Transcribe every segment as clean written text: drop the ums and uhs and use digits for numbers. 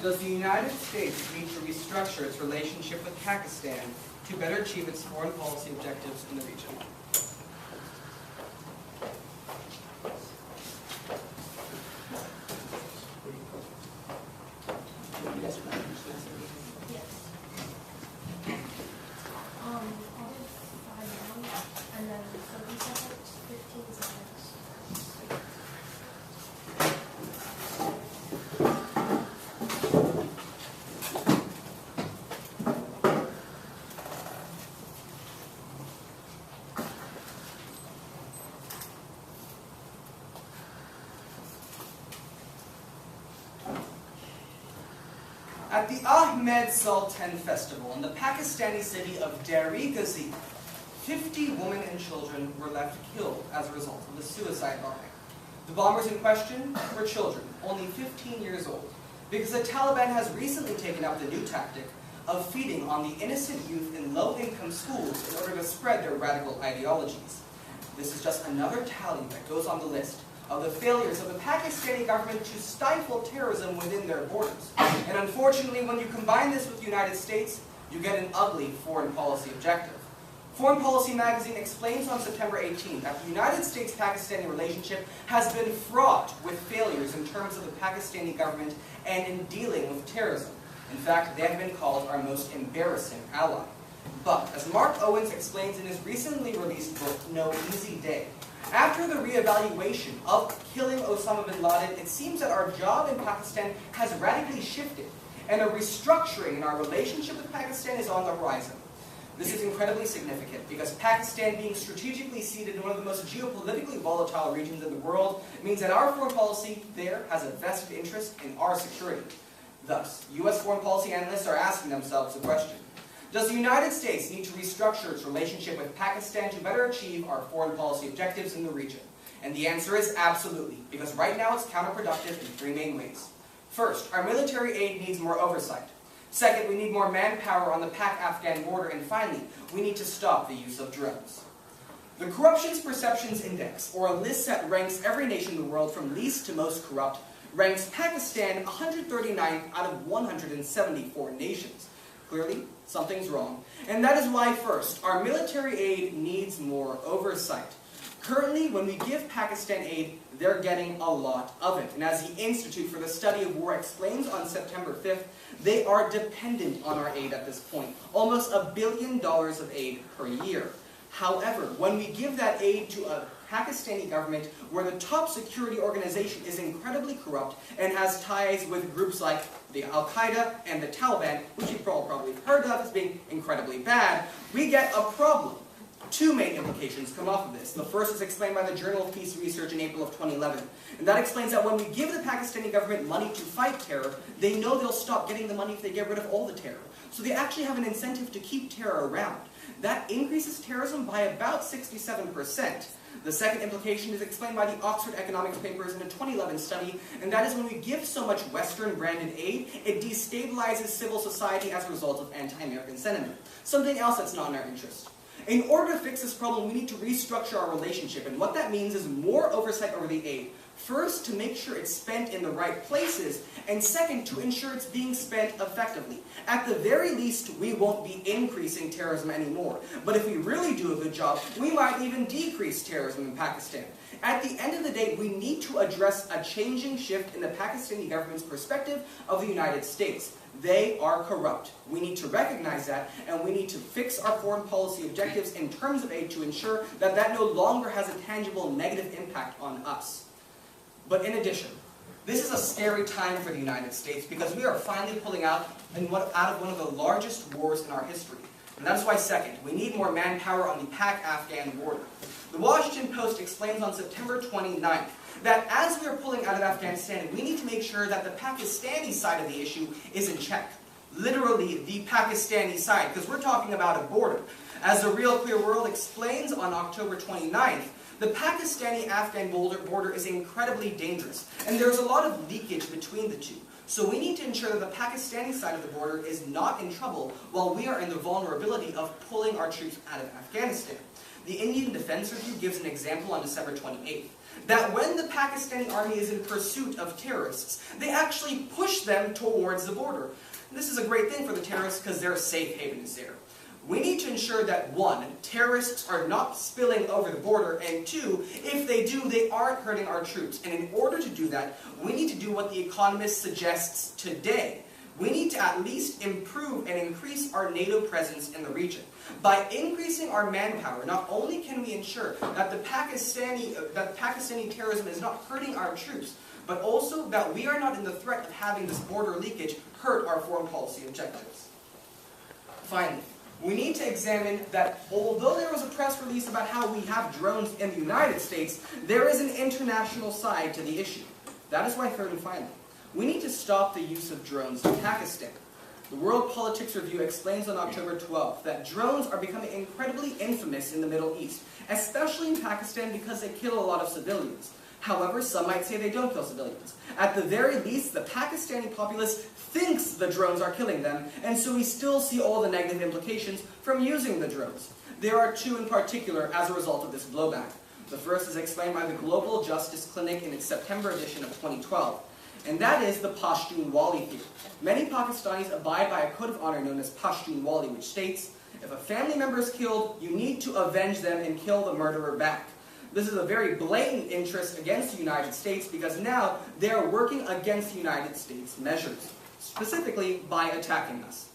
Does the United States need to restructure its relationship with Pakistan to better achieve its foreign policy objectives in the region? At the Ahmed Sultan Festival in the Pakistani city of Ghaznavi, 50 women and children were left killed as a result of the suicide bombing. The bombers in question were children, only 15 years old, because the Taliban has recently taken up the new tactic of feeding on the innocent youth in low-income schools in order to spread their radical ideologies. This is just another tally that goes on the list of the failures of the Pakistani government to stifle terrorism within their borders. And unfortunately, when you combine this with the United States, you get an ugly foreign policy objective. Foreign Policy magazine explains on September 18th that the United States-Pakistani relationship has been fraught with failures in terms of the Pakistani government and in dealing with terrorism. In fact, they have been called our most embarrassing ally. But, as Mark Owens explains in his recently released book, No Easy Day, after the re-evaluation of killing Osama bin Laden, it seems that our job in Pakistan has radically shifted, and a restructuring in our relationship with Pakistan is on the horizon. This is incredibly significant because Pakistan being strategically seated in one of the most geopolitically volatile regions in the world means that our foreign policy there has a vested interest in our security. Thus, U.S. foreign policy analysts are asking themselves the question: does the United States need to restructure its relationship with Pakistan to better achieve our foreign policy objectives in the region? And the answer is absolutely, because right now it's counterproductive in three main ways. First, our military aid needs more oversight. Second, we need more manpower on the Pak-Afghan border. And finally, we need to stop the use of drones. The Corruption Perceptions Index, or a list that ranks every nation in the world from least to most corrupt, ranks Pakistan 139th out of 174 nations. Clearly, something's wrong. And that is why, first, our military aid needs more oversight. Currently, when we give Pakistan aid, they're getting a lot of it. And as the Institute for the Study of War explains on September 5th, they are dependent on our aid at this point. Almost $1 billion of aid per year. However, when we give that aid to a Pakistani government where the top security organization is incredibly corrupt and has ties with groups like the Al-Qaeda and the Taliban, which you've probably heard of as being incredibly bad, we get a problem. Two main implications come off of this. The first is explained by the Journal of Peace Research in April of 2011. And that explains that when we give the Pakistani government money to fight terror, they know they'll stop getting the money if they get rid of all the terror. So they actually have an incentive to keep terror around. That increases terrorism by about 67%. The second implication is explained by the Oxford Economics Papers in a 2011 study, and that is when we give so much Western-branded aid, it destabilizes civil society as a result of anti-American sentiment. Something else that's not in our interest. In order to fix this problem, we need to restructure our relationship, and what that means is more oversight over the aid. First, to make sure it's spent in the right places, and second, to ensure it's being spent effectively. At the very least, we won't be increasing terrorism anymore. But if we really do a good job, we might even decrease terrorism in Pakistan. At the end of the day, we need to address a changing shift in the Pakistani government's perspective of the United States. They are corrupt. We need to recognize that, and we need to fix our foreign policy objectives in terms of aid to ensure that that no longer has a tangible negative impact on us. But in addition, this is a scary time for the United States because we are finally pulling out of one of the largest wars in our history. And that's why, second, we need more manpower on the Pak-Afghan border. The Washington Post explains on September 29th that as we are pulling out of Afghanistan, we need to make sure that the Pakistani side of the issue is in check. Literally, the Pakistani side, because we're talking about a border. As the Real Clear World explains on October 29th, the Pakistani-Afghan border is incredibly dangerous, and there's a lot of leakage between the two. So we need to ensure that the Pakistani side of the border is not in trouble while we are in the vulnerability of pulling our troops out of Afghanistan. The Indian Defense Review gives an example on December 28th, that when the Pakistani army is in pursuit of terrorists, they actually push them towards the border. This is a great thing for the terrorists because their safe haven is there. We need to ensure that, one, terrorists are not spilling over the border, and two, if they do, they aren't hurting our troops. And in order to do that, we need to do what The Economist suggests today. We need to at least improve and increase our NATO presence in the region. By increasing our manpower, not only can we ensure that Pakistani terrorism is not hurting our troops, but also that we are not in the threat of having this border leakage hurt our foreign policy objectives. Finally, we need to examine that although there was a press release about how we have drones in the United States, there is an international side to the issue. That is why, third and finally, we need to stop the use of drones in Pakistan. The World Politics Review explains on October 12th that drones are becoming incredibly infamous in the Middle East, especially in Pakistan because they kill a lot of civilians. However, some might say they don't kill civilians. At the very least, the Pakistani populace thinks the drones are killing them, and so we still see all the negative implications from using the drones. There are two in particular as a result of this blowback. The first is explained by the Global Justice Clinic in its September edition of 2012, and that is the Pashtun-Wali theory. Many Pakistanis abide by a code of honor known as Pashtun-Wali, which states, if a family member is killed, you need to avenge them and kill the murderer back. This is a very blatant interest against the United States because now they are working against the United States measures, specifically by attacking us.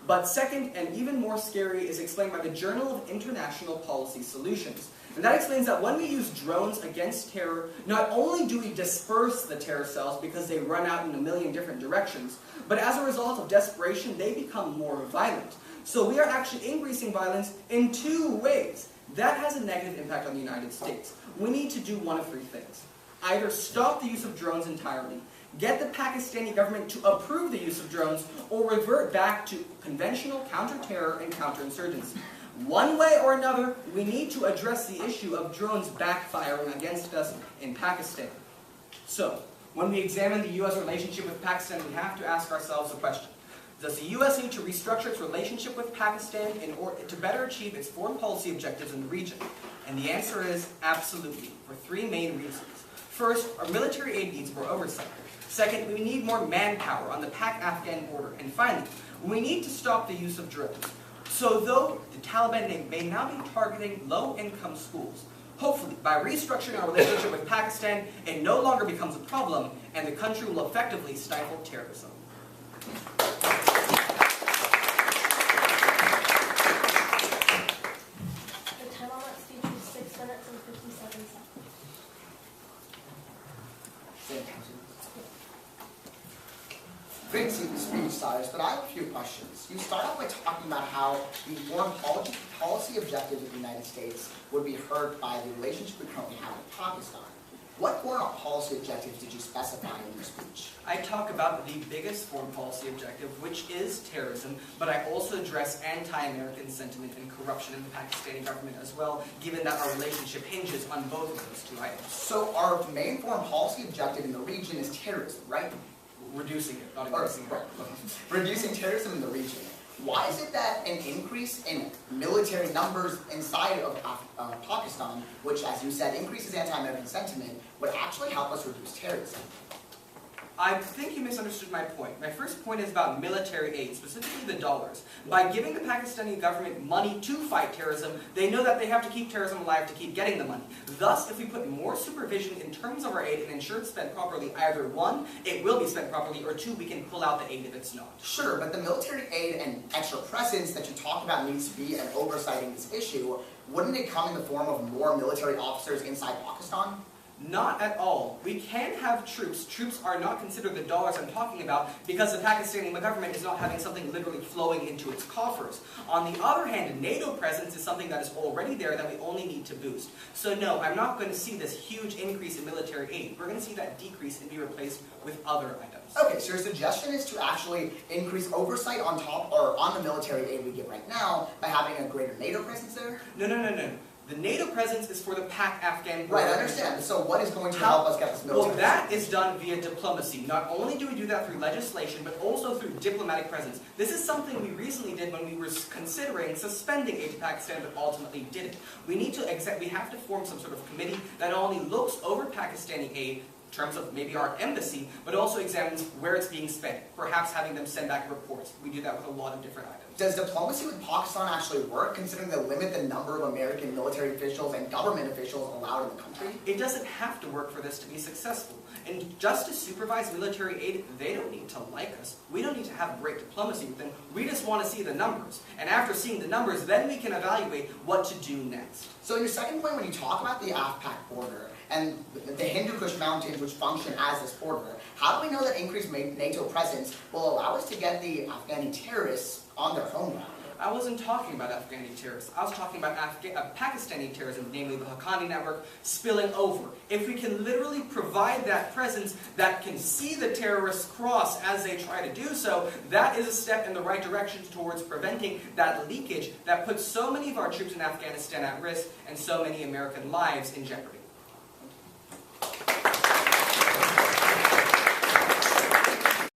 But second, and even more scary, is explained by the Journal of International Policy Solutions. And that explains that when we use drones against terror, not only do we disperse the terror cells because they run out in a million different directions, but as a result of desperation, they become more violent. So we are actually increasing violence in two ways. That has a negative impact on the United States. We need to do one of three things. Either stop the use of drones entirely, get the Pakistani government to approve the use of drones, or revert back to conventional counter-terror and counterinsurgency. One way or another, we need to address the issue of drones backfiring against us in Pakistan. So, when we examine the U.S. relationship with Pakistan, we have to ask ourselves the question, does the U.S. need to restructure its relationship with Pakistan in order to better achieve its foreign policy objectives in the region? And the answer is absolutely, for three main reasons. First, our military aid needs more oversight. Second, we need more manpower on the Pak-Afghan border. And finally, we need to stop the use of drones. So though the Taliban may now be targeting low-income schools, hopefully, by restructuring our relationship with Pakistan, it no longer becomes a problem, and the country will effectively stifle terrorism. The time on that speech was 6 minutes and 57 seconds. Great speech, Cyrus, but I have a few questions. You start off by talking about how the foreign policy objectives of the United States would be hurt by the relationship we currently have with Pakistan. What foreign policy objectives did you specify in your speech? I talk about the biggest foreign policy objective, which is terrorism, but I also address anti-American sentiment and corruption in the Pakistani government as well, given that our relationship hinges on both of those two items. So our main foreign policy objective in the region is terrorism, right? Reducing it, not increasing it. Reducing terrorism in the region. Why is it that an increase in military numbers inside of Pakistan, which, as you said, increases anti-American sentiment, would actually help us reduce terrorism? I think you misunderstood my point. My first point is about military aid, specifically the dollars. By giving the Pakistani government money to fight terrorism, they know that they have to keep terrorism alive to keep getting the money. Thus, if we put more supervision in terms of our aid and ensure it's spent properly, either one, it will be spent properly, or two, we can pull out the aid if it's not. Sure, but the military aid and extra presence that you talk about needs to be an oversight in this issue. Wouldn't it come in the form of more military officers inside Pakistan? Not at all. We can have troops. Troops are not considered the dollars I'm talking about because the Pakistani government is not having something literally flowing into its coffers. On the other hand, NATO presence is something that is already there that we only need to boost. So no, I'm not going to see this huge increase in military aid. We're going to see that decrease and be replaced with other items. Okay, so your suggestion is to actually increase oversight on top or on the military aid we give right now by having a greater NATO presence there? No. The NATO presence is for the Afghan Right, I border. understand. So what is going to help us get this military? Well, that is done via diplomacy. Not only do we do that through legislation, but also through diplomatic presence. This is something we recently did when we were considering suspending aid to Pakistan, but ultimately didn't. We have to form some sort of committee that not only looks over Pakistani aid in terms of maybe our embassy, but also examines where it's being spent, perhaps having them send back reports. We do that with a lot of different items. Does diplomacy with Pakistan actually work, considering they limit the number of American military officials and government officials allowed in the country? It doesn't have to work for this to be successful. And just to supervise military aid, they don't need to like us. We don't need to have great diplomacy with them. We just want to see the numbers. And after seeing the numbers, then we can evaluate what to do next. So in your second point, when you talk about the Afpak border and the Hindu Kush Mountains, which function as this border, how do we know that increased NATO presence will allow us to get the Afghani terrorists on their home ground? I wasn't talking about Afghani terrorists. I was talking about Pakistani terrorism, namely the Haqqani network, spilling over. If we can literally provide that presence that can see the terrorists cross as they try to do so, that is a step in the right direction towards preventing that leakage that puts so many of our troops in Afghanistan at risk and so many American lives in jeopardy.